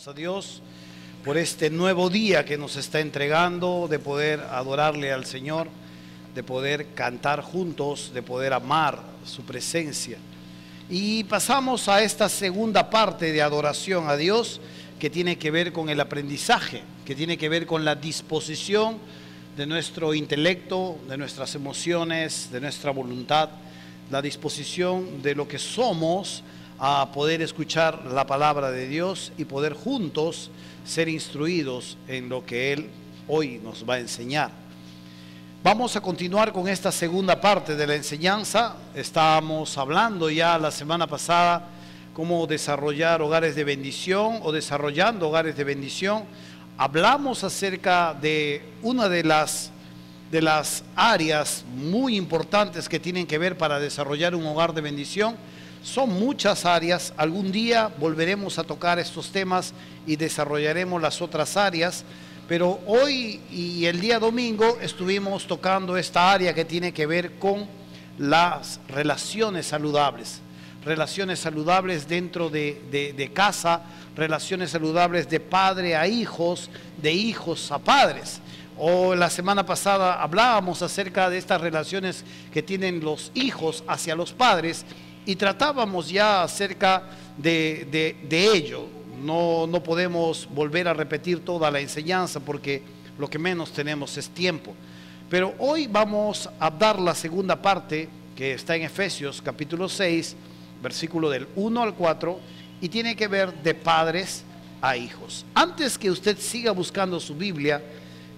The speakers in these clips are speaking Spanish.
A Dios por este nuevo día que nos está entregando, de poder adorarle al Señor, de poder cantar juntos, de poder amar su presencia. Y pasamos a esta segunda parte de adoración a Dios, que tiene que ver con el aprendizaje, que tiene que ver con la disposición de nuestro intelecto, de nuestras emociones, de nuestra voluntad, la disposición de lo que somos a poder escuchar la palabra de Dios y poder juntos ser instruidos en lo que Él hoy nos va a enseñar. Vamos a continuar con esta segunda parte de la enseñanza. Estábamos hablando ya la semana pasada cómo desarrollar hogares de bendición o desarrollando hogares de bendición. Hablamos acerca de una de las áreas muy importantes que tienen que ver para desarrollar un hogar de bendición. Son muchas áreas, algún día volveremos a tocar estos temas y desarrollaremos las otras áreas, pero hoy y el día domingo estuvimos tocando esta área que tiene que ver con las relaciones saludables dentro de casa, relaciones saludables de padre a hijos, de hijos a padres. O la semana pasada hablábamos acerca de estas relaciones que tienen los hijos hacia los padres, y tratábamos ya acerca de ello. No podemos volver a repetir toda la enseñanza porque lo que menos tenemos es tiempo. Pero hoy vamos a dar la segunda parte, que está en Efesios capítulo 6, versículo del 1 al 4, y tiene que ver de padres a hijos. Antes que usted siga buscando su Biblia,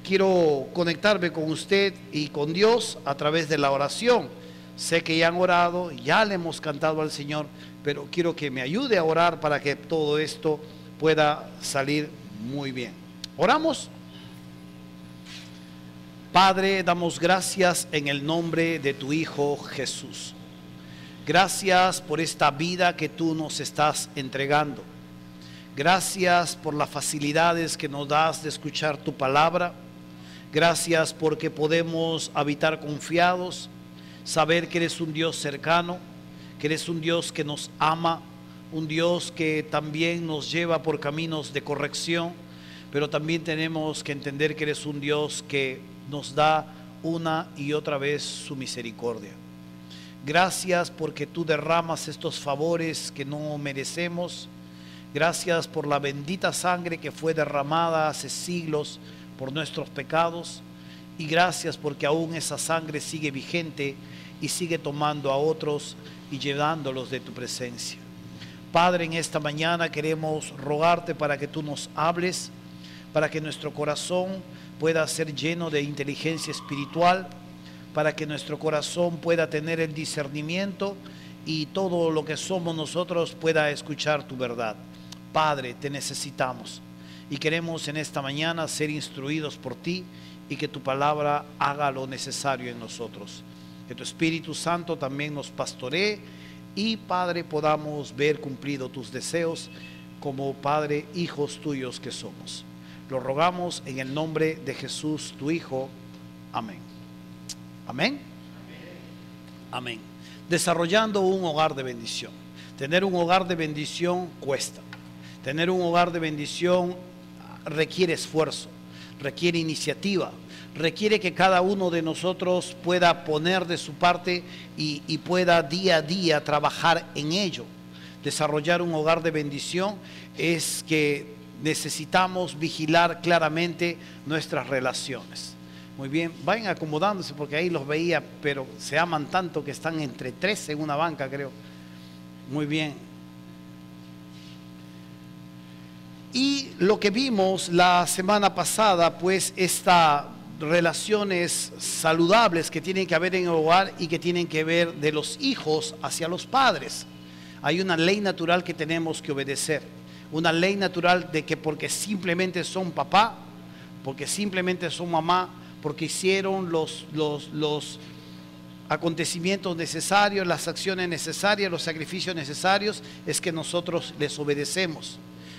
quiero conectarme con usted y con Dios a través de la oración. Sé que ya han orado, ya le hemos cantado al Señor, pero quiero que me ayude a orar para que todo esto pueda salir muy bien. ¿Oramos? Padre, damos gracias en el nombre de tu Hijo Jesús. Gracias por esta vida que tú nos estás entregando. Gracias por las facilidades que nos das de escuchar tu palabra. Gracias porque podemos habitar confiados, saber que eres un Dios cercano, que eres un Dios que nos ama, un Dios que también nos lleva por caminos de corrección, pero también tenemos que entender que eres un Dios que nos da una y otra vez su misericordia. Gracias porque tú derramas estos favores que no merecemos. Gracias por la bendita sangre que fue derramada hace siglos por nuestros pecados. Y gracias porque aún esa sangre sigue vigente y sigue tomando a otros y llevándolos de tu presencia. Padre, en esta mañana queremos rogarte para que tú nos hables, para que nuestro corazón pueda ser lleno de inteligencia espiritual, para que nuestro corazón pueda tener el discernimiento y todo lo que somos nosotros pueda escuchar tu verdad. Padre, te necesitamos y queremos en esta mañana ser instruidos por ti y que tu palabra haga lo necesario en nosotros. Que tu Espíritu Santo también nos pastoree y, Padre, podamos ver cumplido tus deseos como Padre, hijos tuyos que somos. Lo rogamos en el nombre de Jesús, tu Hijo. Amén. Amén. Amén. Desarrollando un hogar de bendición. Tener un hogar de bendición cuesta. Tener un hogar de bendición requiere esfuerzo, requiere iniciativa, requiere que cada uno de nosotros pueda poner de su parte y pueda día a día trabajar en ello. Desarrollar un hogar de bendición es que necesitamos vigilar claramente nuestras relaciones. Muy bien, vayan acomodándose porque ahí los veía, pero se aman tanto que están entre tres en una banca, creo. Muy bien. Y lo que vimos la semana pasada, pues estas relaciones saludables que tienen que haber en el hogar y que tienen que ver de los hijos hacia los padres. Hay una ley natural que tenemos que obedecer. Una ley natural de que porque simplemente son papá, porque simplemente son mamá, porque hicieron los acontecimientos necesarios, las acciones necesarias, los sacrificios necesarios, es que nosotros les obedecemos.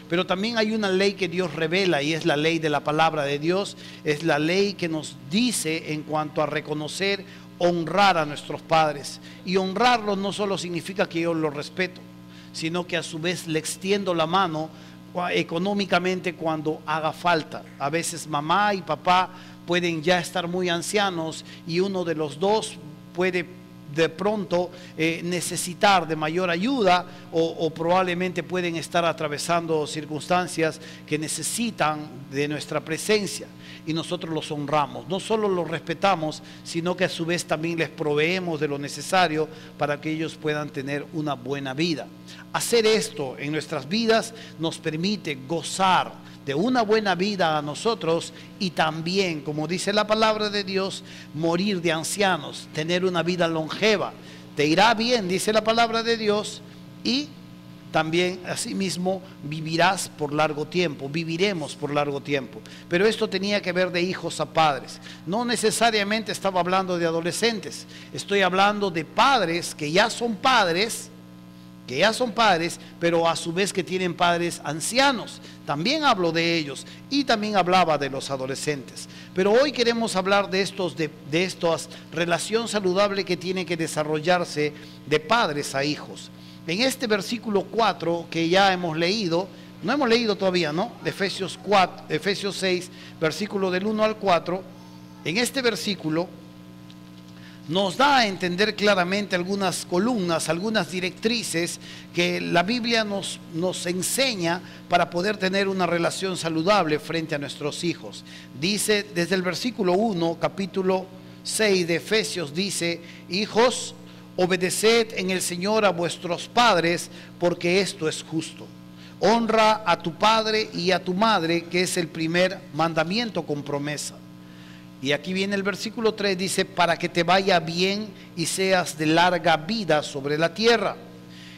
Pero también hay una ley que Dios revela y es la ley de la palabra de Dios, es la ley que nos dice en cuanto a reconocer, honrar a nuestros padres. Y honrarlos no solo significa que yo los respeto, sino que a su vez le extiendo la mano económicamente cuando haga falta. A veces mamá y papá pueden ya estar muy ancianos y uno de los dos puede de pronto necesitar de mayor ayuda o probablemente pueden estar atravesando circunstancias que necesitan de nuestra presencia y nosotros los honramos. No solo los respetamos, sino que a su vez también les proveemos de lo necesario para que ellos puedan tener una buena vida. Hacer esto en nuestras vidas nos permite gozar de una buena vida a nosotros y también, como dice la palabra de Dios, morir de ancianos, tener una vida longeva. Te irá bien, dice la palabra de Dios, y también asimismo vivirás por largo tiempo, viviremos por largo tiempo. Pero esto tenía que ver de hijos a padres. No necesariamente estaba hablando de adolescentes, estoy hablando de padres que ya son padres, pero a su vez que tienen padres ancianos. También hablo de ellos y también hablaba de los adolescentes. Pero hoy queremos hablar de esta relación saludable que tiene que desarrollarse de padres a hijos. En este versículo 4 que ya hemos leído, no hemos leído todavía, ¿no? De Efesios 6, versículo del 1 al 4, en este versículo nos da a entender claramente algunas columnas, algunas directrices que la Biblia nos enseña para poder tener una relación saludable frente a nuestros hijos. Dice desde el versículo 1, capítulo 6 de Efesios, dice: hijos, obedeced en el Señor a vuestros padres, porque esto es justo. Honra a tu padre y a tu madre, que es el primer mandamiento con promesa. Y aquí viene el versículo 3, dice: para que te vaya bien y seas de larga vida sobre la tierra.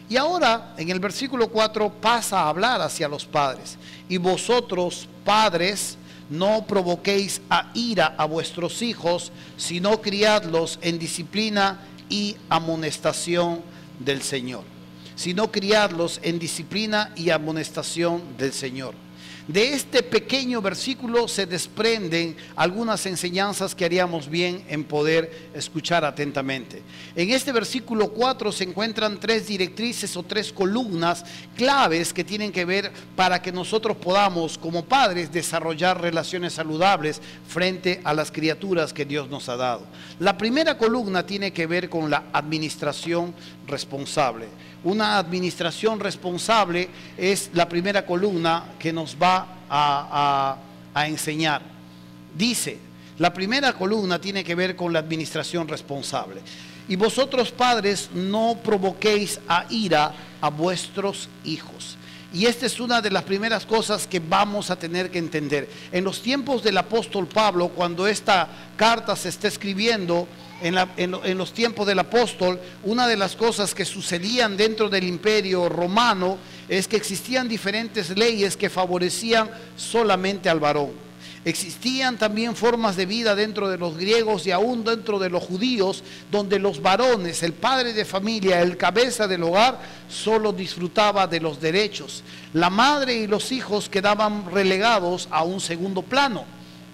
Y ahora en el versículo 4 pasa a hablar hacia los padres. Y vosotros, padres, no provoquéis a ira a vuestros hijos, sino criadlos en disciplina y amonestación del Señor. Sino criadlos en disciplina y amonestación del Señor. De este pequeño versículo se desprenden algunas enseñanzas que haríamos bien en poder escuchar atentamente. En este versículo 4 se encuentran tres directrices o tres columnas claves que tienen que ver para que nosotros podamos como padres desarrollar relaciones saludables frente a las criaturas que Dios nos ha dado. La primera columna tiene que ver con la administración responsable. Una administración responsable es la primera columna que nos va a enseñar. Dice, la primera columna tiene que ver con la administración responsable. Y vosotros, padres, no provoquéis a ira a vuestros hijos. Y esta es una de las primeras cosas que vamos a tener que entender. En los tiempos del apóstol Pablo, cuando esta carta se está escribiendo, en los tiempos del apóstol, una de las cosas que sucedían dentro del imperio romano es que existían diferentes leyes que favorecían solamente al varón. Existían también formas de vida dentro de los griegos y aún dentro de los judíos, donde los varones, el padre de familia, el cabeza del hogar, solo disfrutaba de los derechos. La madre y los hijos quedaban relegados a un segundo plano.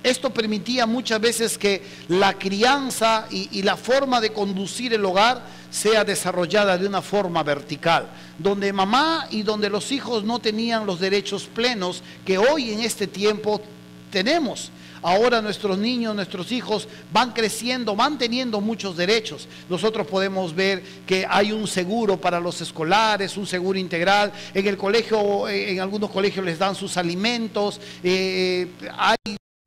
Esto permitía muchas veces que la crianza y la forma de conducir el hogar sea desarrollada de una forma vertical, donde mamá y donde los hijos no tenían los derechos plenos que hoy en este tiempo tenemos. Ahora nuestros niños, nuestros hijos van creciendo, van teniendo muchos derechos. Nosotros podemos ver que hay un seguro para los escolares, un seguro integral. En el colegio, en algunos colegios les dan sus alimentos.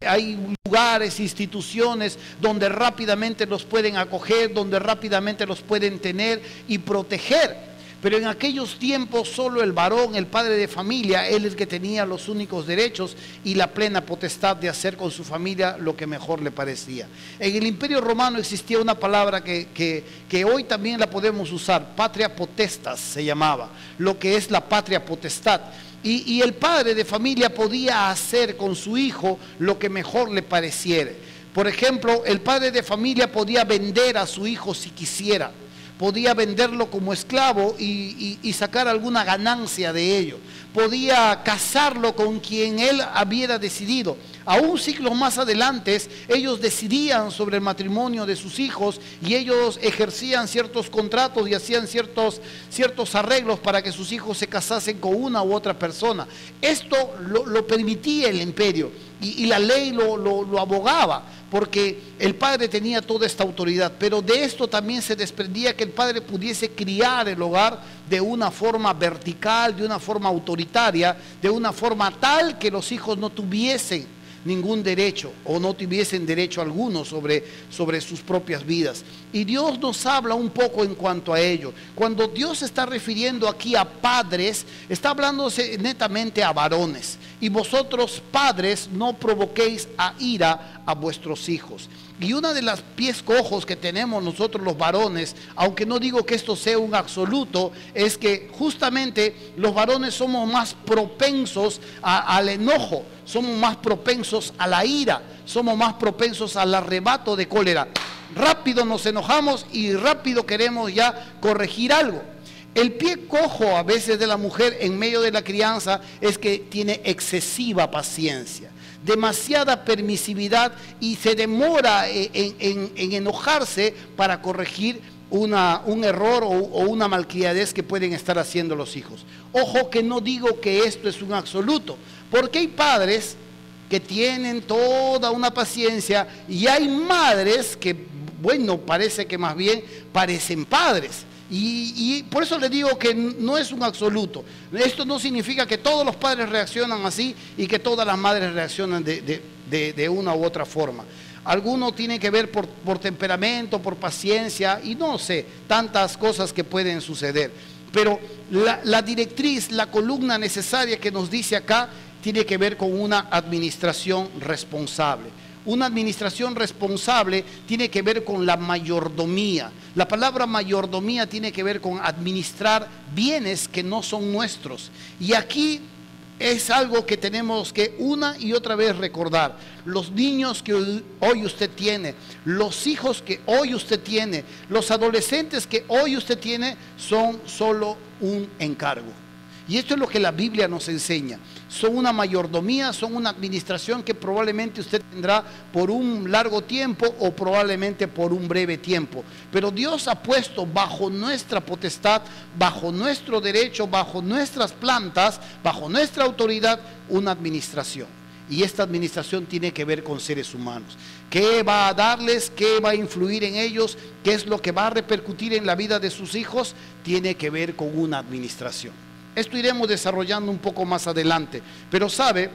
Hay lugares, instituciones donde rápidamente los pueden acoger, donde rápidamente los pueden tener y proteger. Pero en aquellos tiempos solo el varón, el padre de familia, él es el que tenía los únicos derechos y la plena potestad de hacer con su familia lo que mejor le parecía. En el Imperio Romano existía una palabra que hoy también la podemos usar, patria potestas se llamaba, lo que es la patria potestad. Y el padre de familia podía hacer con su hijo lo que mejor le pareciera. Por ejemplo, el padre de familia podía vender a su hijo si quisiera. Podía venderlo como esclavo y sacar alguna ganancia de ello. Podía casarlo con quien él hubiera decidido. Aún siglos más adelante, ellos decidían sobre el matrimonio de sus hijos y ellos ejercían ciertos contratos y hacían ciertos arreglos para que sus hijos se casasen con una u otra persona. Esto lo permitía el imperio y la ley lo abogaba, porque el padre tenía toda esta autoridad. Pero de esto también se desprendía que el padre pudiese criar el hogar de una forma vertical, de una forma autoritaria, de una forma tal que los hijos no tuviesen ningún derecho o no tuviesen derecho alguno sobre sus propias vidas. Y Dios nos habla un poco en cuanto a ello. Cuando Dios se está refiriendo aquí a padres, está hablándose netamente a varones. Y vosotros, padres, no provoquéis a ira a vuestros hijos. Y una de las pies cojos que tenemos nosotros los varones, aunque no digo que esto sea un absoluto, es que justamente los varones somos más propensos al enojo, somos más propensos a la ira, somos más propensos al arrebato de cólera. Rápido nos enojamos y rápido queremos ya corregir algo. El pie cojo a veces de la mujer en medio de la crianza es que tiene excesiva paciencia, demasiada permisividad y se demora en enojarse para corregir un error o una malcriadez que pueden estar haciendo los hijos. Ojo que no digo que esto es un absoluto, porque hay padres que tienen toda una paciencia y hay madres que, bueno, parece que más bien parecen padres. Y por eso le digo que no es un absoluto. Esto no significa que todos los padres reaccionan así y que todas las madres reaccionan de una u otra forma. Algunos tienen que ver por temperamento, por paciencia y no sé, tantas cosas que pueden suceder. Pero la directriz, la columna necesaria que nos dice acá, tiene que ver con una administración responsable. Una administración responsable tiene que ver con la mayordomía. La palabra mayordomía tiene que ver con administrar bienes que no son nuestros. Y aquí es algo que tenemos que una y otra vez recordar. Los niños que hoy usted tiene, los hijos que hoy usted tiene, los adolescentes que hoy usted tiene, son solo un encargo. Y esto es lo que la Biblia nos enseña. Son una mayordomía, son una administración que probablemente usted tendrá por un largo tiempo o probablemente por un breve tiempo. Pero Dios ha puesto bajo nuestra potestad, bajo nuestro derecho, bajo nuestras plantas, bajo nuestra autoridad, una administración. Y esta administración tiene que ver con seres humanos. ¿Qué va a darles? ¿Qué va a influir en ellos? ¿Qué es lo que va a repercutir en la vida de sus hijos? Tiene que ver con una administración. Esto iremos desarrollando un poco más adelante. Pero sabe,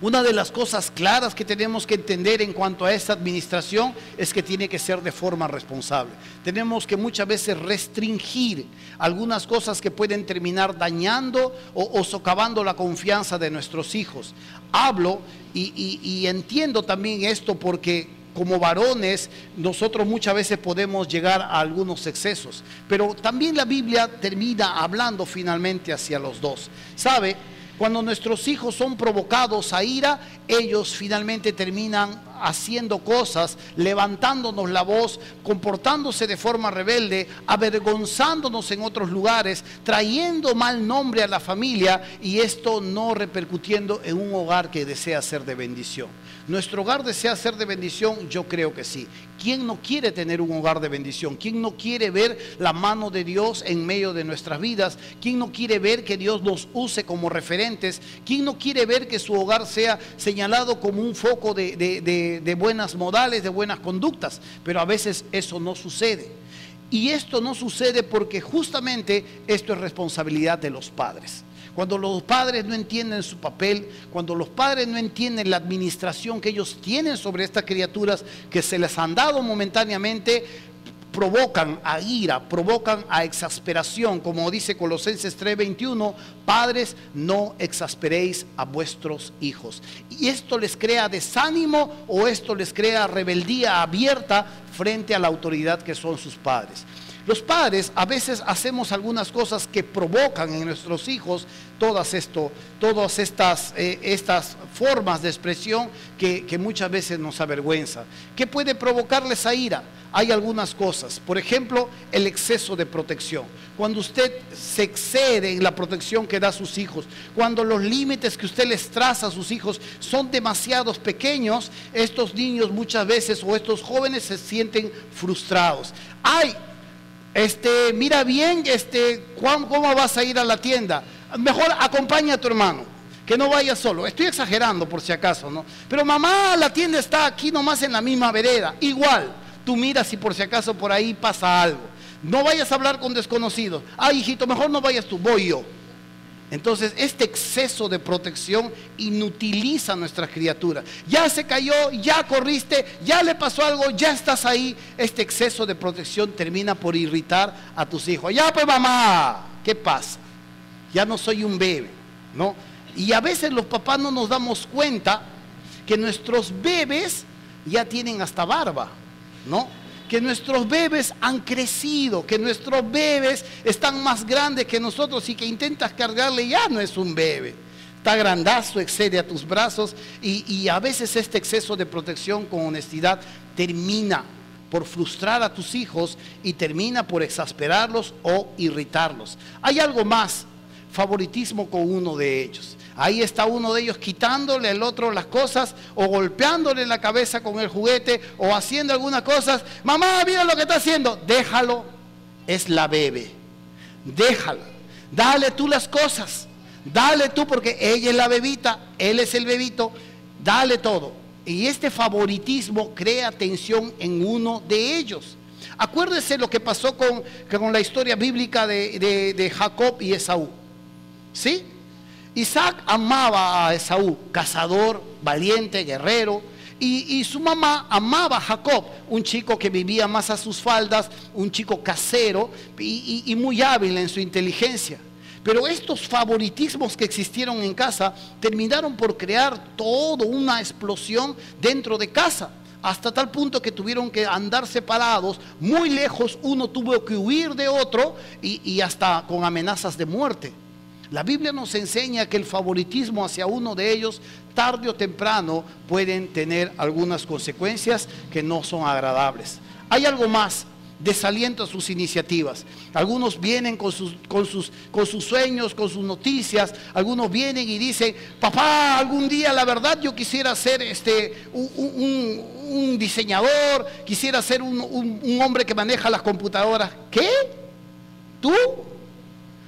una de las cosas claras que tenemos que entender en cuanto a esta administración es que tiene que ser de forma responsable. Tenemos que muchas veces restringir algunas cosas que pueden terminar dañando o socavando la confianza de nuestros hijos. Hablo y entiendo también esto porque como varones, nosotros muchas veces podemos llegar a algunos excesos, pero también la Biblia termina hablando finalmente hacia los dos. ¿Sabe? Cuando nuestros hijos son provocados a ira, ellos finalmente terminan haciendo cosas, levantándonos la voz, comportándose de forma rebelde, avergonzándonos en otros lugares, trayendo mal nombre a la familia y esto no repercutiendo en un hogar que desea ser de bendición. ¿Nuestro hogar desea ser de bendición? Yo creo que sí. ¿Quién no quiere tener un hogar de bendición? ¿Quién no quiere ver la mano de Dios en medio de nuestras vidas? ¿Quién no quiere ver que Dios nos use como referentes? ¿Quién no quiere ver que su hogar sea señalado como un foco de buenas modales, de buenas conductas? Pero a veces eso no sucede. Y esto no sucede porque justamente esto es responsabilidad de los padres. Cuando los padres no entienden su papel, cuando los padres no entienden la administración que ellos tienen sobre estas criaturas que se les han dado momentáneamente, provocan a ira, provocan a exasperación, como dice Colosenses 3:21, padres, no exasperéis a vuestros hijos. Y esto les crea desánimo o esto les crea rebeldía abierta frente a la autoridad que son sus padres. Los padres a veces hacemos algunas cosas que provocan en nuestros hijos todas estas formas de expresión que muchas veces nos avergüenza. ¿Qué puede provocarles a ira? Hay algunas cosas, por ejemplo, el exceso de protección. Cuando usted se excede en la protección que da a sus hijos, cuando los límites que usted les traza a sus hijos son demasiados pequeños, estos niños muchas veces o estos jóvenes se sienten frustrados. Ay, mira bien, ¿cómo vas a ir a la tienda? Mejor acompaña a tu hermano, que no vaya solo. Estoy exagerando por si acaso, ¿no? Pero mamá, la tienda está aquí nomás en la misma vereda. Igual, tú miras si por si acaso por ahí pasa algo. No vayas a hablar con desconocidos. Ay, hijito, mejor no vayas tú, voy yo. Entonces, este exceso de protección inutiliza a nuestras criaturas. Ya se cayó, ya corriste, ya le pasó algo, ya estás ahí. Este exceso de protección termina por irritar a tus hijos. Ya pues mamá, ¿qué pasa? Ya no soy un bebé, ¿no? Y a veces los papás no nos damos cuenta que nuestros bebés ya tienen hasta barba, ¿no? Que nuestros bebés han crecido, que nuestros bebés están más grandes que nosotros y que intentas cargarle, ya no es un bebé, está grandazo, excede a tus brazos y a veces este exceso de protección con honestidad termina por frustrar a tus hijos y termina por exasperarlos o irritarlos. Hay algo más, favoritismo con uno de ellos. Ahí está uno de ellos quitándole al otro las cosas o golpeándole la cabeza con el juguete o haciendo algunas cosas. Mamá, mira lo que está haciendo. Déjalo, es la bebé. Déjala. Dale tú las cosas. Dale tú porque ella es la bebita, él es el bebito. Dale todo. Y este favoritismo crea tensión en uno de ellos. Acuérdese lo que pasó con la historia bíblica de Jacob y Esaú. ¿Sí? Isaac amaba a Esaú, cazador, valiente, guerrero, y su mamá amaba a Jacob, un chico que vivía más a sus faldas, un chico casero y muy hábil en su inteligencia. Pero estos favoritismos que existieron en casa terminaron por crear toda una explosión dentro de casa, hasta tal punto que tuvieron que andar separados, muy lejos, uno tuvo que huir de otro y hasta con amenazas de muerte. La Biblia nos enseña que el favoritismo hacia uno de ellos, tarde o temprano, pueden tener algunas consecuencias que no son agradables. Hay algo más, desaliento a sus iniciativas. Algunos vienen con sus sueños, con sus noticias. Algunos vienen y dicen, papá, algún día la verdad yo quisiera ser un diseñador, quisiera ser un hombre que maneja las computadoras. ¿Qué? ¿Tú?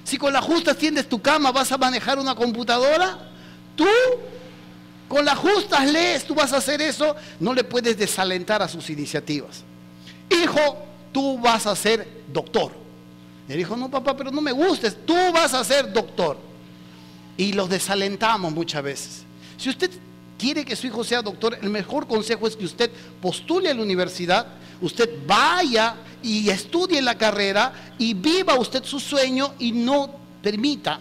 Si con las justas tiendes tu cama, ¿vas a manejar una computadora? ¿Tú? Con las justas lees, ¿tú vas a hacer eso? No le puedes desalentar a sus iniciativas. Hijo, tú vas a ser doctor. Y él dijo, no papá, pero no me gustes, tú vas a ser doctor. Y los desalentamos muchas veces. Si usted quiere que su hijo sea doctor, el mejor consejo es que usted postule a la universidad, usted vaya y estudie la carrera y viva usted su sueño y no permita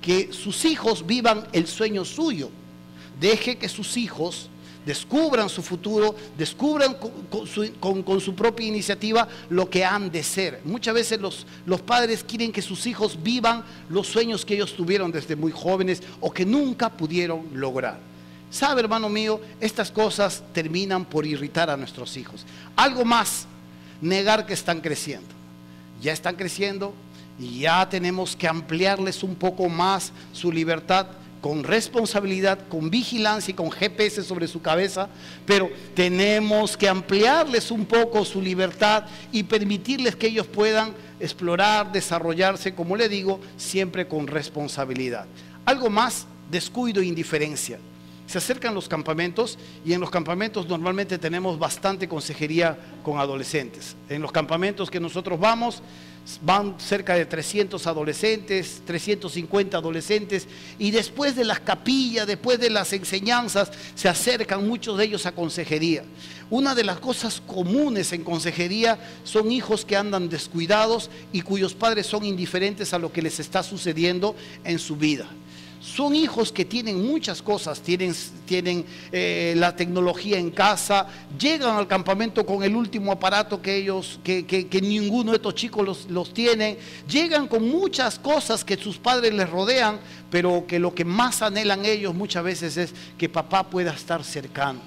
que sus hijos vivan el sueño suyo. Deje que sus hijos descubran su futuro, descubran con su propia iniciativa lo que han de ser. Muchas veces los padres quieren que sus hijos vivan los sueños que ellos tuvieron desde muy jóvenes o que nunca pudieron lograr. ¿Sabe, hermano mío? Estas cosas terminan por irritar a nuestros hijos. Algo más, negar que están creciendo. Ya están creciendo y ya tenemos que ampliarles un poco más su libertad con responsabilidad, con vigilancia y con GPS sobre su cabeza, pero tenemos que ampliarles un poco su libertad y permitirles que ellos puedan explorar, desarrollarse, como le digo, siempre con responsabilidad. Algo más, descuido e indiferencia. Se acercan los campamentos y en los campamentos normalmente tenemos bastante consejería con adolescentes. En los campamentos que nosotros vamos, van cerca de 300 adolescentes, 350 adolescentes y después de las capillas, después de las enseñanzas, se acercan muchos de ellos a consejería. Una de las cosas comunes en consejería son hijos que andan descuidados y cuyos padres son indiferentes a lo que les está sucediendo en su vida. Son hijos que tienen muchas cosas, tienen la tecnología en casa, llegan al campamento con el último aparato que ninguno de estos chicos los tiene, llegan con muchas cosas que sus padres les rodean, pero que lo que más anhelan ellos muchas veces es que papá pueda estar cercano,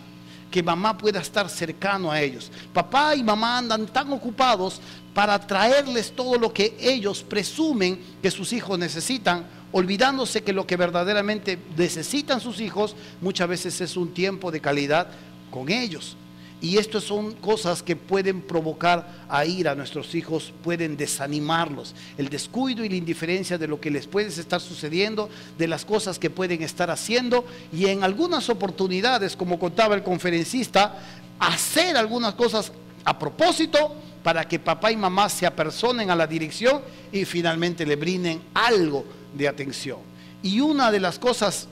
que mamá pueda estar cercano a ellos. Papá y mamá andan tan ocupados para traerles todo lo que ellos presumen que sus hijos necesitan, olvidándose que lo que verdaderamente necesitan sus hijos muchas veces es un tiempo de calidad con ellos. Y estas son cosas que pueden provocar a ira a nuestros hijos, pueden desanimarlos. El descuido y la indiferencia de lo que les puede estar sucediendo, de las cosas que pueden estar haciendo, y en algunas oportunidades, como contaba el conferencista, hacer algunas cosas a propósito para que papá y mamá se apersonen a la dirección y finalmente le brinden algo de atención. Y una de las cosas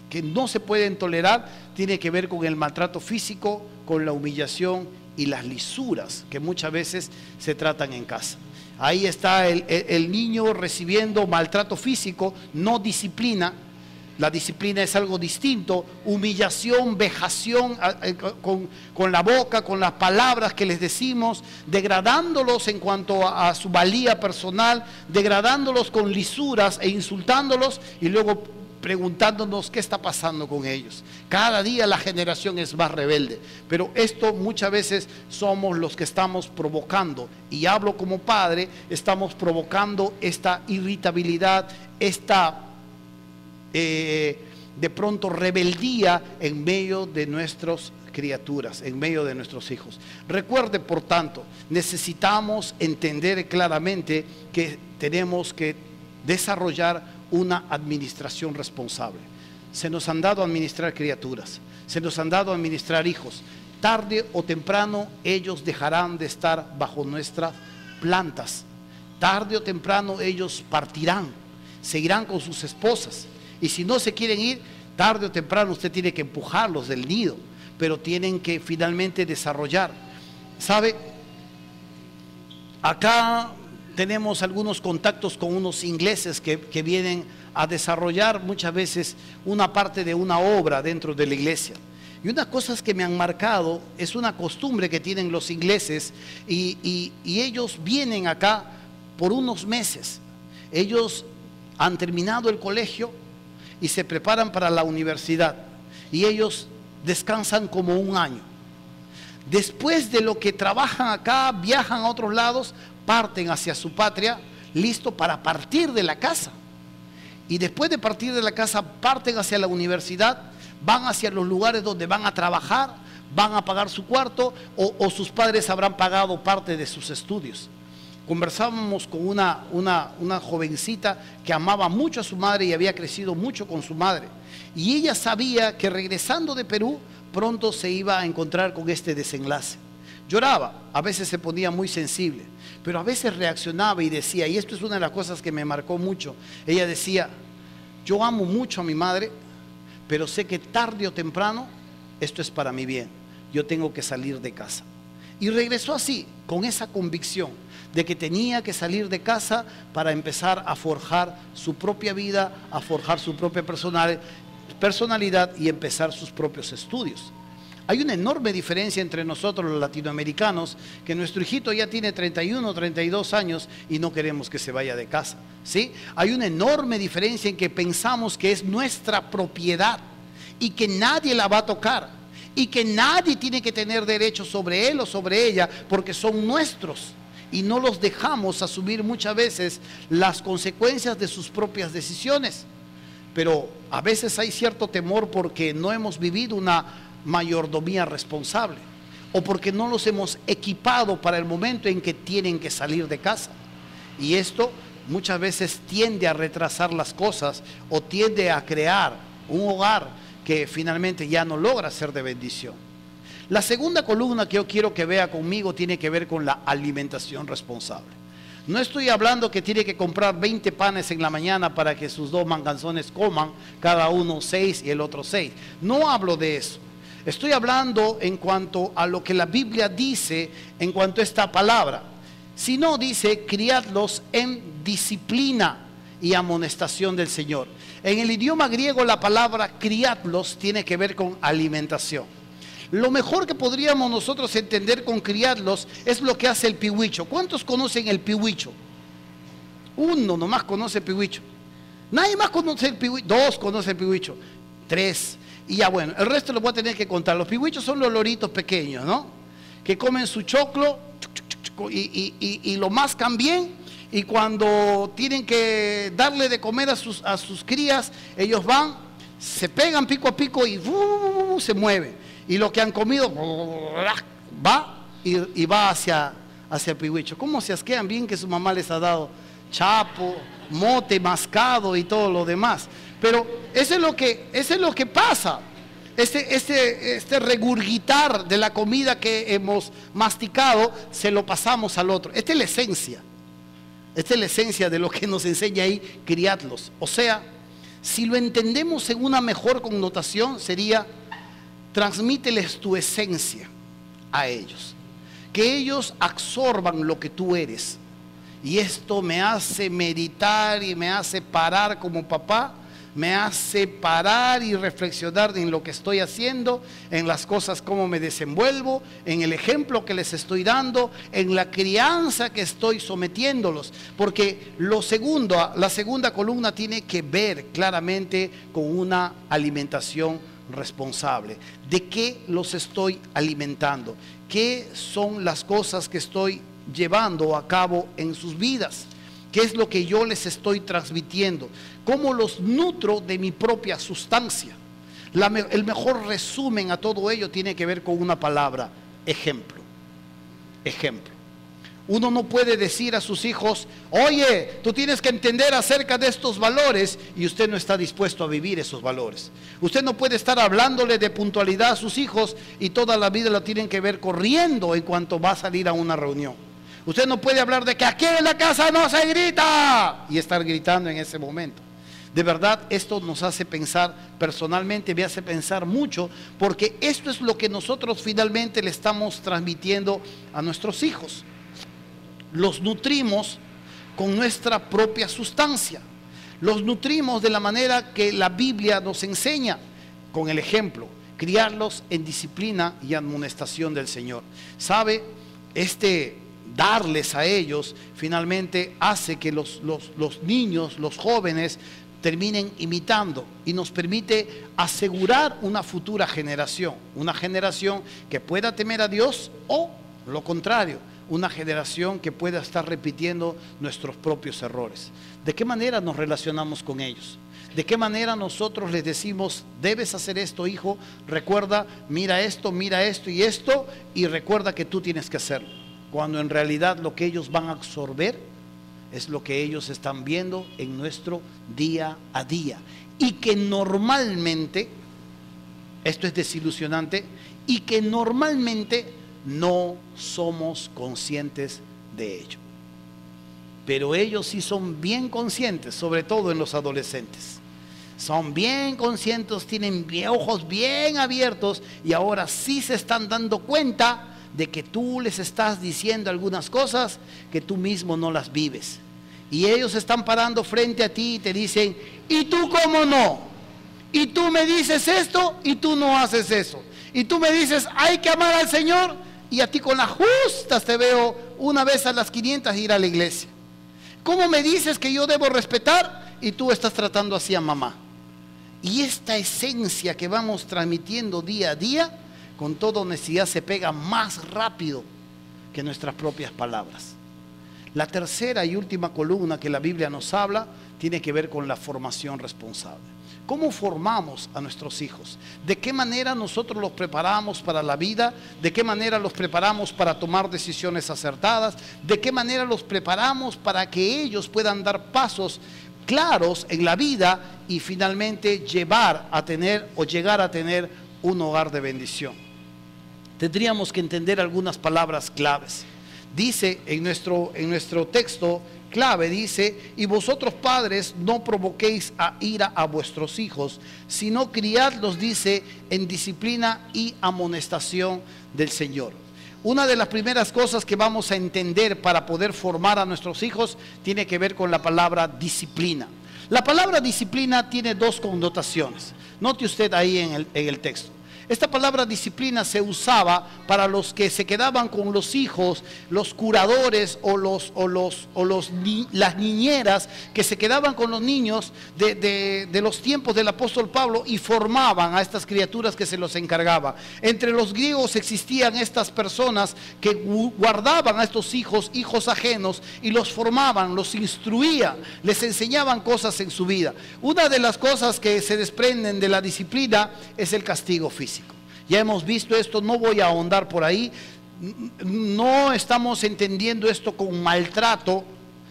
que no se pueden tolerar tiene que ver con el maltrato físico, con la humillación y las lisuras que muchas veces se tratan en casa. Ahí está el niño recibiendo maltrato físico, no disciplina. La disciplina es algo distinto, humillación, vejación con la boca, con las palabras que les decimos, degradándolos en cuanto a su valía personal, degradándolos con lisuras e insultándolos, y luego preguntándonos qué está pasando con ellos. Cada día la generación es más rebelde, pero esto muchas veces somos los que estamos provocando, y hablo como padre, estamos provocando esta irritabilidad, esta de pronto rebeldía en medio de nuestras criaturas, en medio de nuestros hijos. Recuerde, por tanto, necesitamos entender claramente que tenemos que desarrollar una administración responsable. Se nos han dado a administrar criaturas, se nos han dado a administrar hijos. Tarde o temprano ellos dejarán de estar bajo nuestras plantas. Tarde o temprano ellos partirán, seguirán con sus esposas. Y si no se quieren ir, tarde o temprano usted tiene que empujarlos del nido, pero tienen que finalmente desarrollar. ¿Sabe? Acá tenemos algunos contactos con unos ingleses que vienen a desarrollar muchas veces una parte de una obra dentro de la iglesia. Y unas cosas que me han marcado es una costumbre que tienen los ingleses, y ellos vienen acá por unos meses. Ellos han terminado el colegio y se preparan para la universidad, y ellos descansan como un año. Después de lo que trabajan acá, viajan a otros lados, parten hacia su patria, listo para partir de la casa. Y después de partir de la casa, parten hacia la universidad, van hacia los lugares donde van a trabajar, van a pagar su cuarto, o sus padres habrán pagado parte de sus estudios. Conversábamos con una jovencita que amaba mucho a su madre y había crecido mucho con su madre. Y ella sabía que regresando de Perú, pronto se iba a encontrar con este desenlace. Lloraba, a veces se ponía muy sensible, pero a veces reaccionaba y decía, y esto es una de las cosas que me marcó mucho, ella decía, yo amo mucho a mi madre, pero sé que tarde o temprano esto es para mi bien, yo tengo que salir de casa. Y regresó así, con esa convicción de que tenía que salir de casa para empezar a forjar su propia vida, a forjar su propia personalidad y empezar sus propios estudios. Hay una enorme diferencia entre nosotros los latinoamericanos, que nuestro hijito ya tiene 31, 32 años y no queremos que se vaya de casa, ¿sí? Hay una enorme diferencia en que pensamos que es nuestra propiedad y que nadie la va a tocar y que nadie tiene que tener derecho sobre él o sobre ella porque son nuestros, y no los dejamos asumir muchas veces las consecuencias de sus propias decisiones. Pero a veces hay cierto temor porque no hemos vivido una mayordomía responsable, o porque no los hemos equipado para el momento en que tienen que salir de casa, y esto muchas veces tiende a retrasar las cosas o tiende a crear un hogar que finalmente ya no logra ser de bendición. La segunda columna que yo quiero que vea conmigo tiene que ver con la alimentación responsable. No estoy hablando que tiene que comprar 20 panes en la mañana para que sus dos manganzones coman, cada uno 6 y el otro 6. No hablo de eso. Estoy hablando en cuanto a lo que la Biblia dice en cuanto a esta palabra. Si no, dice, criadlos en disciplina y amonestación del Señor. En el idioma griego la palabra criadlos tiene que ver con alimentación. Lo mejor que podríamos nosotros entender con criarlos es lo que hace el pihuicho. ¿Cuántos conocen el pihuicho? Uno nomás conoce el pihuicho. Nadie más conoce el pihuicho. Dos conocen el pihuicho. Tres. Y ya bueno, el resto lo voy a tener que contar. Los pihuichos son los loritos pequeños, ¿no? Que comen su choclo y lo mascan bien. Y cuando tienen que darle de comer a sus crías, ellos van, se pegan pico a pico y se mueven. Y lo que han comido va y va hacia el pihuicho. ¿Cómo se asquean bien que su mamá les ha dado chapo, mote, mascado y todo lo demás? Pero eso es lo que pasa. Este regurgitar de la comida que hemos masticado, se lo pasamos al otro. Esta es la esencia. Esta es la esencia de lo que nos enseña ahí, criadlos. O sea, si lo entendemos en una mejor connotación, sería: transmíteles tu esencia a ellos, que ellos absorban lo que tú eres. Y esto me hace meditar y me hace parar como papá, me hace parar y reflexionar en lo que estoy haciendo, en las cosas cómo me desenvuelvo, en el ejemplo que les estoy dando, en la crianza que estoy sometiéndolos. Porque la segunda columna tiene que ver claramente con una alimentación responsable. ¿De qué los estoy alimentando? ¿Qué son las cosas que estoy llevando a cabo en sus vidas? ¿Qué es lo que yo les estoy transmitiendo? ¿Cómo los nutro de mi propia sustancia? El mejor resumen a todo ello tiene que ver con una palabra: ejemplo. Ejemplo. Uno no puede decir a sus hijos: oye, tú tienes que entender acerca de estos valores, y usted no está dispuesto a vivir esos valores. Usted no puede estar hablándole de puntualidad a sus hijos y toda la vida lo tienen que ver corriendo en cuanto va a salir a una reunión. Usted no puede hablar de que aquí en la casa no se grita y estar gritando en ese momento. De verdad, esto nos hace pensar, personalmente me hace pensar mucho, porque esto es lo que nosotros finalmente le estamos transmitiendo a nuestros hijos. Los nutrimos con nuestra propia sustancia. Los nutrimos de la manera que la Biblia nos enseña, con el ejemplo, criarlos en disciplina y amonestación del Señor. ¿Sabe? Darles a ellos finalmente hace que los niños, los jóvenes, terminen imitando, y nos permite asegurar una futura generación, una generación que pueda temer a Dios, o lo contrario, una generación que pueda estar repitiendo nuestros propios errores. ¿De qué manera nos relacionamos con ellos? ¿De qué manera nosotros les decimos: debes hacer esto, hijo, recuerda, mira esto y recuerda que tú tienes que hacerlo? Cuando en realidad lo que ellos van a absorber es lo que ellos están viendo en nuestro día a día, y que normalmente, esto es desilusionante, y que normalmente no somos conscientes de ello. Pero ellos sí son bien conscientes, sobre todo en los adolescentes. Son bien conscientes, tienen ojos bien abiertos, y ahora sí se están dando cuenta de que tú les estás diciendo algunas cosas que tú mismo no las vives. Y ellos están parando frente a ti y te dicen: ¿y tú cómo no? Y tú me dices esto y tú no haces eso. Y tú me dices: hay que amar al Señor, y a ti con las justas te veo una vez a las 500 ir a la iglesia. ¿Cómo me dices que yo debo respetar y tú estás tratando así a mamá? Y esta esencia que vamos transmitiendo día a día, con toda honestidad, se pega más rápido que nuestras propias palabras. La tercera y última columna que la Biblia nos habla tiene que ver con la formación responsable. ¿Cómo formamos a nuestros hijos? ¿De qué manera nosotros los preparamos para la vida? ¿De qué manera los preparamos para tomar decisiones acertadas? ¿De qué manera los preparamos para que ellos puedan dar pasos claros en la vida y finalmente llegar a tener un hogar de bendición? Tendríamos que entender algunas palabras claves. Dice en nuestro texto clave, dice: y vosotros padres no provoquéis a ira a vuestros hijos, sino criadlos, dice, en disciplina y amonestación del Señor. Una de las primeras cosas que vamos a entender para poder formar a nuestros hijos tiene que ver con la palabra disciplina. La palabra disciplina tiene dos connotaciones. Note usted ahí en el texto. Esta palabra disciplina se usaba para los que se quedaban con los hijos, los curadores las niñeras que se quedaban con los niños de los tiempos del apóstol Pablo y formaban a estas criaturas que se los encargaba. Entre los griegos existían estas personas que guardaban a estos hijos ajenos, y los formaban, los instruían, les enseñaban cosas en su vida. Una de las cosas que se desprenden de la disciplina es el castigo físico. Ya hemos visto esto, no voy a ahondar por ahí. No estamos entendiendo esto con maltrato.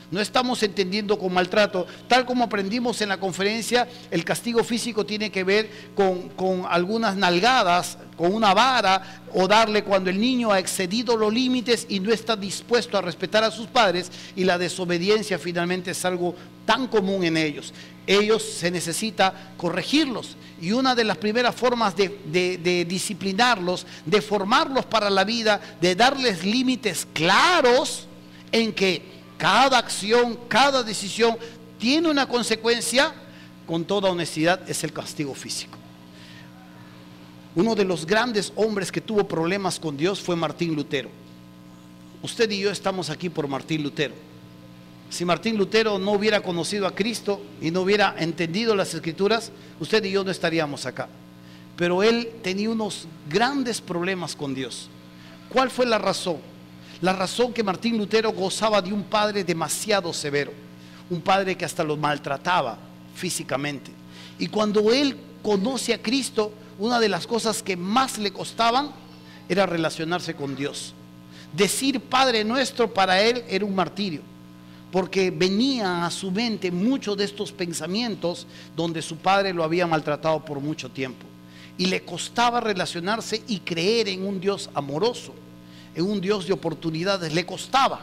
No estamos entendiendo con maltrato. Tal como aprendimos en la conferencia, el castigo físico tiene que ver con algunas nalgadas, con una vara, o darle cuando el niño ha excedido los límites y no está dispuesto a respetar a sus padres, y la desobediencia finalmente es algo tan común en ellos. Ellos se necesita corregirlos, y una de las primeras formas de disciplinarlos, de formarlos para la vida, de darles límites claros en que cada acción, cada decisión tiene una consecuencia, con toda honestidad, es el castigo físico. Uno de los grandes hombres que tuvo problemas con Dios fue Martín Lutero. Usted y yo estamos aquí por Martín Lutero. Si Martín Lutero no hubiera conocido a Cristo y no hubiera entendido las Escrituras, usted y yo no estaríamos acá. Pero él tenía unos grandes problemas con Dios. ¿Cuál fue la razón? La razón que Martín Lutero gozaba de un padre demasiado severo, un padre que hasta lo maltrataba físicamente. Y cuando él conoce a Cristo, una de las cosas que más le costaban era relacionarse con Dios. Decir Padre Nuestro para él era un martirio, porque venía a su mente muchos de estos pensamientos donde su padre lo había maltratado por mucho tiempo, y le costaba relacionarse y creer en un Dios amoroso, en un Dios de oportunidades. Le costaba,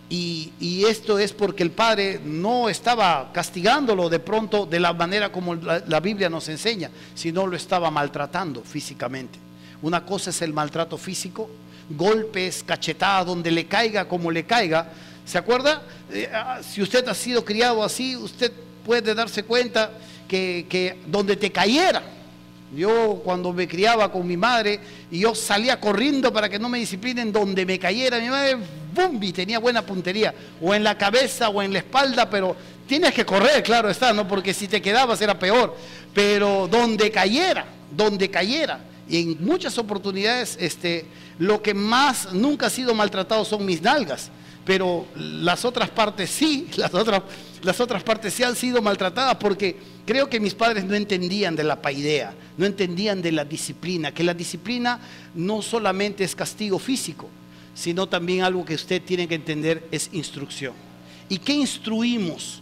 y esto es porque el padre no estaba castigándolo de pronto de la manera como la Biblia nos enseña, sino lo estaba maltratando físicamente. Una cosa es el maltrato físico, golpes, cachetadas, donde le caiga como le caiga. ¿Se acuerda? Si usted ha sido criado así, usted puede darse cuenta que donde te cayera. Yo cuando me criaba con mi madre y yo salía corriendo para que no me disciplinen, donde me cayera mi madre, ¡bum!, y tenía buena puntería, o en la cabeza o en la espalda, pero tienes que correr, claro está, ¿no? Porque si te quedabas era peor. Pero donde cayera, y en muchas oportunidades lo que más nunca ha sido maltratado son mis nalgas, pero las otras partes sí, las otras partes sí han sido maltratadas, porque creo que mis padres no entendían de la paideia, no entendían de la disciplina, que la disciplina no solamente es castigo físico, sino también algo que usted tiene que entender es instrucción. ¿Y qué instruimos?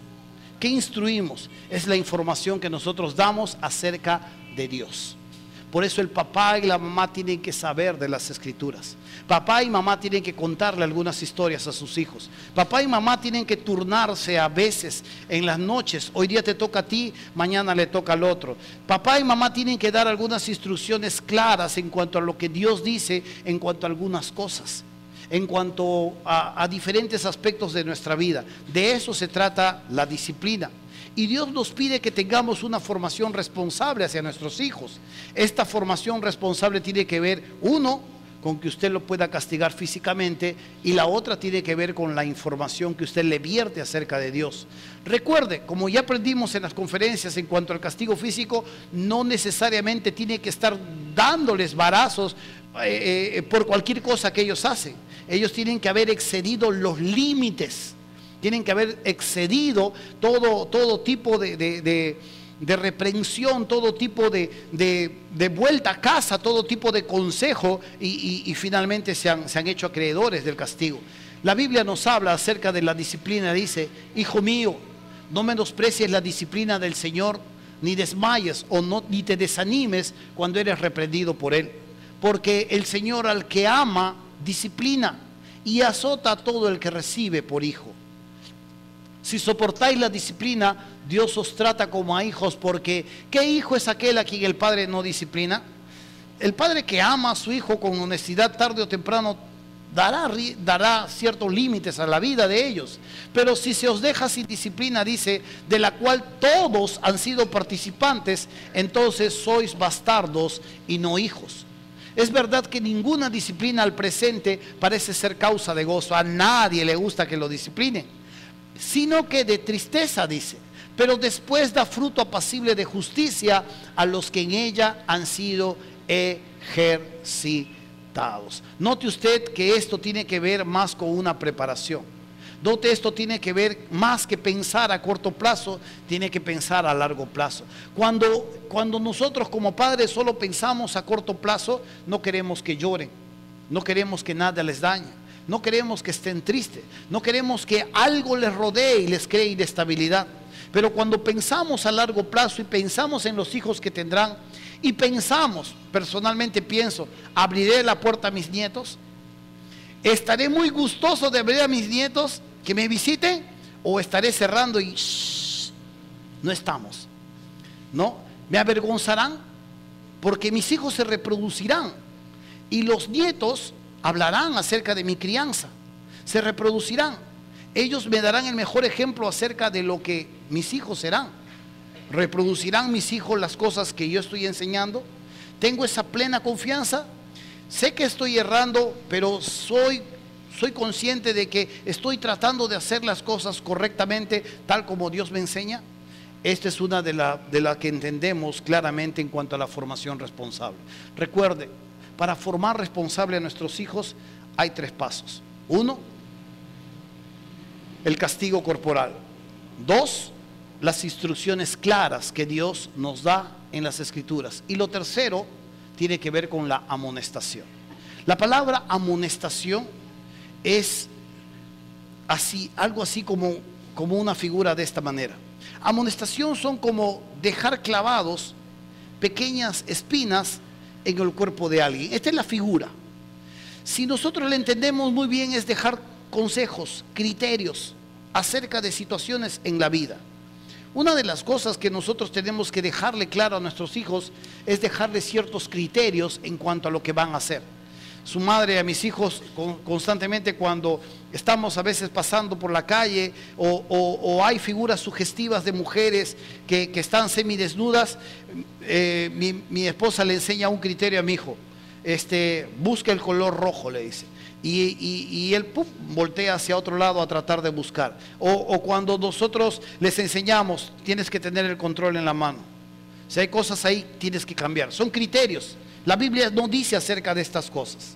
¿Qué instruimos? Es la información que nosotros damos acerca de Dios. Por eso el papá y la mamá tienen que saber de las Escrituras. Papá y mamá tienen que contarle algunas historias a sus hijos. Papá y mamá tienen que turnarse a veces en las noches. Hoy día te toca a ti, mañana le toca al otro. Papá y mamá tienen que dar algunas instrucciones claras en cuanto a lo que Dios dice, en cuanto a algunas cosas, en cuanto a diferentes aspectos de nuestra vida. De eso se trata la disciplina. Y Dios nos pide que tengamos una formación responsable hacia nuestros hijos. Esta formación responsable tiene que ver, uno, con que usted lo pueda castigar físicamente, y la otra tiene que ver con la información que usted le vierte acerca de Dios. Recuerde, como ya aprendimos en las conferencias en cuanto al castigo físico, no necesariamente tiene que estar dándoles varazos por cualquier cosa que ellos hacen. Ellos tienen que haber excedido los límites. Tienen que haber excedido todo tipo de reprensión, todo tipo de vuelta a casa, todo tipo de consejo, y finalmente se han hecho acreedores del castigo. La Biblia nos habla acerca de la disciplina. Dice: hijo mío, no menosprecies la disciplina del Señor, ni desmayes ni te desanimes cuando eres reprendido por Él. Porque el Señor al que ama disciplina, y azota a todo el que recibe por hijo. Si soportáis la disciplina, Dios os trata como a hijos, porque ¿qué hijo es aquel a quien el padre no disciplina? El padre que ama a su hijo con honestidad, tarde o temprano dará ciertos límites a la vida de ellos. Pero si se os deja sin disciplina, dice, de la cual todos han sido participantes, entonces sois bastardos y no hijos. Es verdad que ninguna disciplina al presente parece ser causa de gozo. A nadie le gusta que lo discipline, sino que de tristeza, dice. Pero después da fruto apacible de justicia a los que en ella han sido ejercitados. Note usted que esto tiene que ver más con una preparación. Note, esto tiene que ver más que pensar a corto plazo, tiene que pensar a largo plazo. Cuando nosotros como padres solo pensamos a corto plazo, no queremos que lloren, no queremos que nada les dañe, no queremos que estén tristes, no queremos que algo les rodee y les cree inestabilidad. Pero cuando pensamos a largo plazo y pensamos en los hijos que tendrán, y pensamos, personalmente pienso, abriré la puerta a mis nietos, estaré muy gustoso de abrir a mis nietos que me visiten, o estaré cerrando y no estamos, ¿no? Me avergonzarán porque mis hijos se reproducirán y los nietos hablarán acerca de mi crianza, se reproducirán. Ellos me darán el mejor ejemplo acerca de lo que mis hijos serán. ¿Reproducirán mis hijos las cosas que yo estoy enseñando? ¿Tengo esa plena confianza? Sé que estoy errando, pero soy consciente de que estoy tratando de hacer las cosas correctamente, tal como Dios me enseña. Esta es una de las que entendemos claramente en cuanto a la formación responsable. Recuerde, para formar responsable a nuestros hijos hay 3 pasos. 1, el castigo corporal. 2, las instrucciones claras que Dios nos da en las Escrituras. Y lo tercero tiene que ver con la amonestación. La palabra amonestación es así, algo así como una figura de esta manera. Amonestación son como dejar clavados pequeñas espinas en el cuerpo de alguien. Esta es la figura. Si nosotros la entendemos muy bien, es dejar consejos, criterios acerca de situaciones en la vida. Una de las cosas que nosotros tenemos que dejarle claro a nuestros hijos es dejarles ciertos criterios en cuanto a lo que van a hacer. Su madre, a mis hijos, constantemente cuando estamos a veces pasando por la calle o hay figuras sugestivas de mujeres que están semidesnudas, mi esposa le enseña un criterio a mi hijo. Busca el color rojo, le dice. Y él voltea hacia otro lado a tratar de buscar. O cuando nosotros les enseñamos, tienes que tener el control en la mano. Si hay cosas ahí, tienes que cambiar. Son criterios. La Biblia no dice acerca de estas cosas.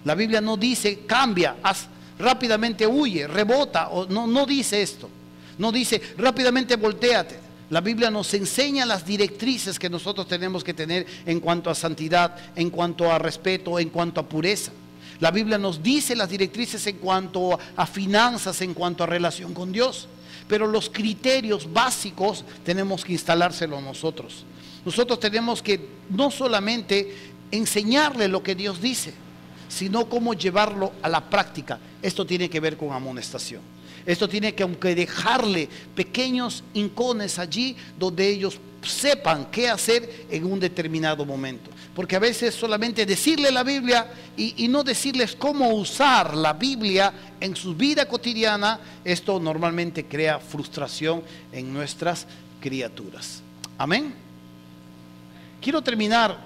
La Biblia no dice cambia, haz, rápidamente huye, rebota. No dice esto. No dice rápidamente voltéate. La Biblia nos enseña las directrices que nosotros tenemos que tener en cuanto a santidad, en cuanto a respeto, en cuanto a pureza. La Biblia nos dice las directrices en cuanto a finanzas, en cuanto a relación con Dios. Pero los criterios básicos tenemos que instalárselos nosotros. Nosotros tenemos que no solamente enseñarle lo que Dios dice, sino cómo llevarlo a la práctica. Esto tiene que ver con amonestación. Esto tiene que dejarle pequeños hincones allí donde ellos sepan qué hacer en un determinado momento. Porque a veces solamente decirle la Biblia y no decirles cómo usar la Biblia en su vida cotidiana, esto normalmente crea frustración en nuestras criaturas. Amén. Quiero terminar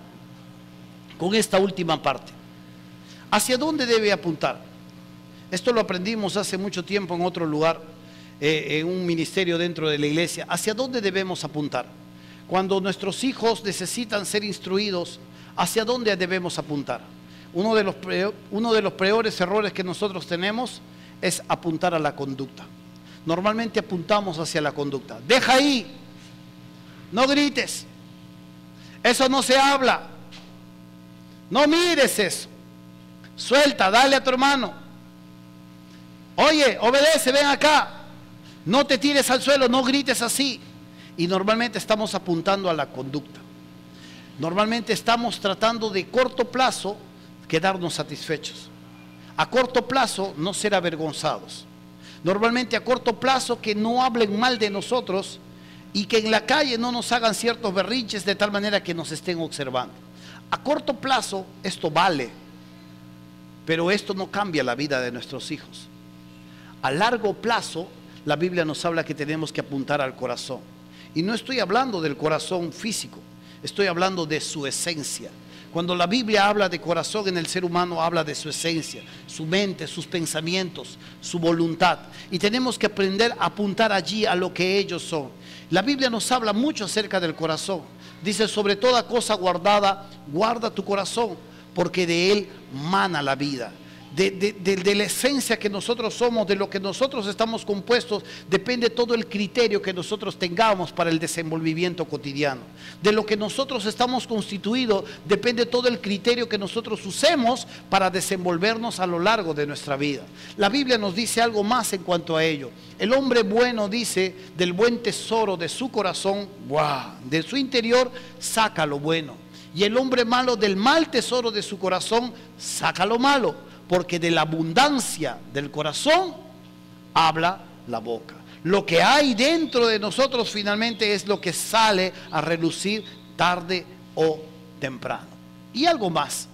con esta última parte. ¿Hacia dónde debe apuntar? Esto lo aprendimos hace mucho tiempo en otro lugar, en un ministerio dentro de la iglesia. ¿Hacia dónde debemos apuntar? Cuando nuestros hijos necesitan ser instruidos, ¿hacia dónde debemos apuntar? Uno de los peores errores que nosotros tenemos es apuntar a la conducta. Normalmente apuntamos hacia la conducta. Deja ahí, no grites, eso no se habla, no mires eso, suelta, dale a tu hermano. Oye, obedece, ven acá, no te tires al suelo, no grites así. Y normalmente estamos apuntando a la conducta. Normalmente estamos tratando de corto plazo quedarnos satisfechos. A corto plazo no ser avergonzados. Normalmente a corto plazo que no hablen mal de nosotros y que en la calle no nos hagan ciertos berrinches de tal manera que nos estén observando. A corto plazo esto vale. pero esto no cambia la vida de nuestros hijos. A largo plazo, la Biblia nos habla que tenemos que apuntar al corazón. Y no estoy hablando del corazón físico, estoy hablando de su esencia. Cuando la Biblia habla de corazón en el ser humano, habla de su esencia, su mente, sus pensamientos, su voluntad. Y tenemos que aprender a apuntar allí a lo que ellos son. La Biblia nos habla mucho acerca del corazón. Dice, sobre toda cosa guardada, guarda tu corazón, porque de él mana la vida. De la esencia que nosotros somos, de lo que nosotros estamos compuestos, depende todo el criterio que nosotros tengamos para el desenvolvimiento cotidiano. De lo que nosotros estamos constituidos, depende todo el criterio que nosotros usemos para desenvolvernos a lo largo de nuestra vida. La Biblia nos dice algo más en cuanto a ello. El hombre bueno, dice, del buen tesoro de su corazón, de su interior, saca lo bueno. Y el hombre malo, del mal tesoro de su corazón, saca lo malo. Porque de la abundancia del corazón habla la boca. Lo que hay dentro de nosotros finalmente es lo que sale a relucir tarde o temprano. Y algo más.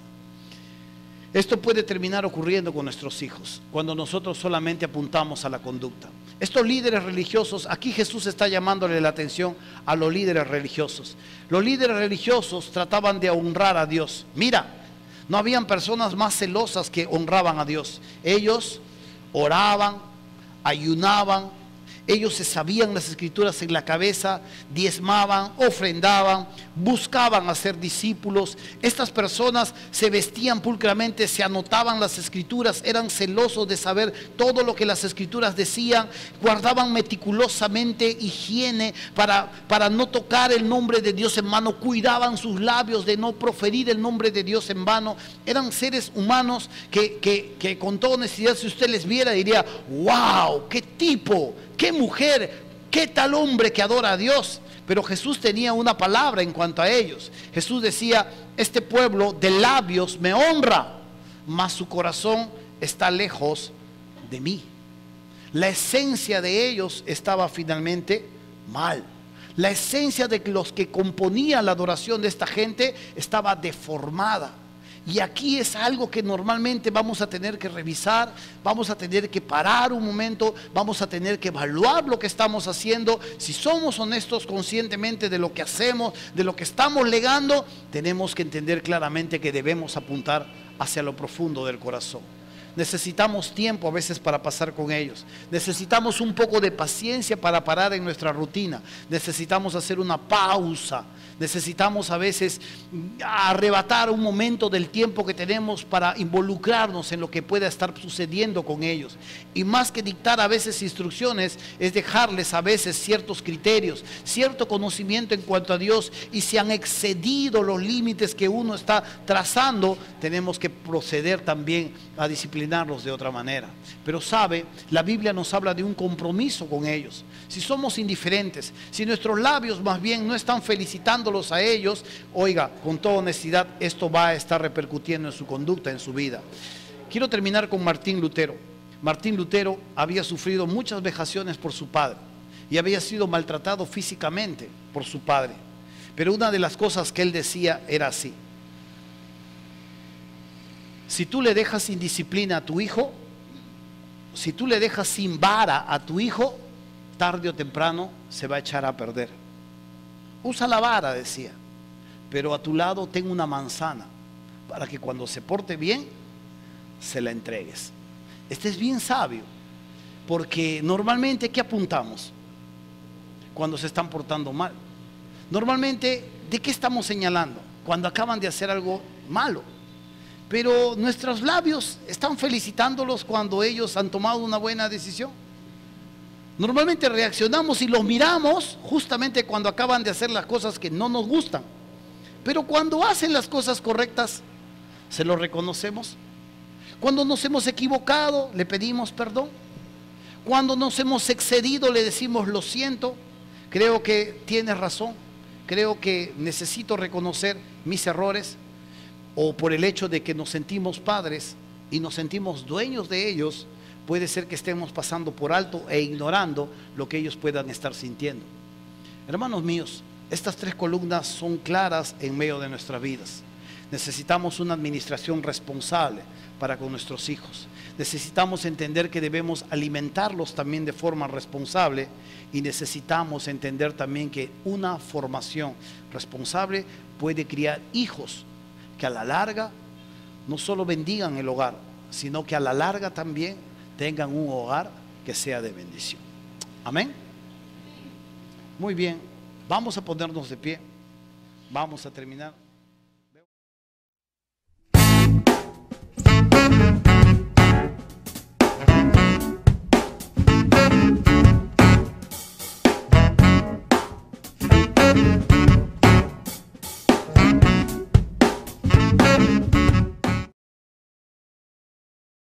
Esto puede terminar ocurriendo con nuestros hijos cuando nosotros solamente apuntamos a la conducta. Estos líderes religiosos, aquí Jesús está llamándole la atención a los líderes religiosos. Los líderes religiosos trataban de honrar a Dios. Mira, no habían personas más celosas que honraban a Dios. Ellos oraban, ayunaban, ellos se sabían las escrituras en la cabeza, diezmaban, ofrendaban, buscaban hacer discípulos. Estas personas se vestían pulcramente, se anotaban las escrituras, eran celosos de saber todo lo que las escrituras decían, guardaban meticulosamente higiene para no tocar el nombre de Dios en vano, cuidaban sus labios de no proferir el nombre de Dios en vano. Eran seres humanos que con toda honestidad, si usted les viera, diría, wow, qué tipo, qué mujer, qué tal hombre que adora a Dios. Pero Jesús tenía una palabra en cuanto a ellos. Jesús decía, este pueblo de labios me honra, mas su corazón está lejos de mí. La esencia de ellos estaba finalmente mal. La esencia de los que componían la adoración de esta gente estaba deformada. Y aquí es algo que normalmente vamos a tener que revisar, vamos a tener que parar un momento, vamos a tener que evaluar lo que estamos haciendo. Si somos honestos conscientemente de lo que hacemos, de lo que estamos legando, tenemos que entender claramente que debemos apuntar hacia lo profundo del corazón. Necesitamos tiempo a veces para pasar con ellos. Necesitamos un poco de paciencia para parar en nuestra rutina. Necesitamos hacer una pausa. Necesitamos a veces arrebatar un momento del tiempo que tenemos para involucrarnos en lo que pueda estar sucediendo con ellos. Y más que dictar a veces instrucciones, es dejarles a veces ciertos criterios, cierto conocimiento en cuanto a Dios. Y si han excedido los límites que uno está trazando, tenemos que proceder también a disciplinarlos de otra manera. Pero sabe, la Biblia nos habla de un compromiso con ellos. Si somos indiferentes, si nuestros labios más bien no están felicitándolos a ellos, oiga, con toda honestidad, esto va a estar repercutiendo en su conducta, en su vida. Quiero terminar con Martín Lutero. Martín Lutero había sufrido muchas vejaciones por su padre y había sido maltratado físicamente por su padre. Pero una de las cosas que él decía era así: si tú le dejas sin disciplina a tu hijo, si tú le dejas sin vara a tu hijo, tarde o temprano se va a echar a perder. Usa la vara, decía, pero a tu lado ten una manzana para que cuando se porte bien, se la entregues. Este es bien sabio, porque normalmente, ¿qué apuntamos cuando se están portando mal? Normalmente, ¿de qué estamos señalando? Cuando acaban de hacer algo malo. Pero nuestros labios están felicitándolos cuando ellos han tomado una buena decisión. Normalmente reaccionamos y los miramos justamente cuando acaban de hacer las cosas que no nos gustan. Pero cuando hacen las cosas correctas, se lo reconocemos. Cuando nos hemos equivocado, le pedimos perdón. Cuando nos hemos excedido, le decimos lo siento, creo que tienes razón, creo que necesito reconocer mis errores. O por el hecho de que nos sentimos padres y nos sentimos dueños de ellos, puede ser que estemos pasando por alto e ignorando lo que ellos puedan estar sintiendo. Hermanos míos, estas tres columnas son claras en medio de nuestras vidas. Necesitamos una administración responsable para con nuestros hijos. Necesitamos entender que debemos alimentarlos también de forma responsable, y necesitamos entender también que una formación responsable puede criar hijos que a la larga no solo bendigan el hogar, sino que a la larga también tengan un hogar que sea de bendición. Amén. Muy bien, vamos a ponernos de pie. Vamos a terminar.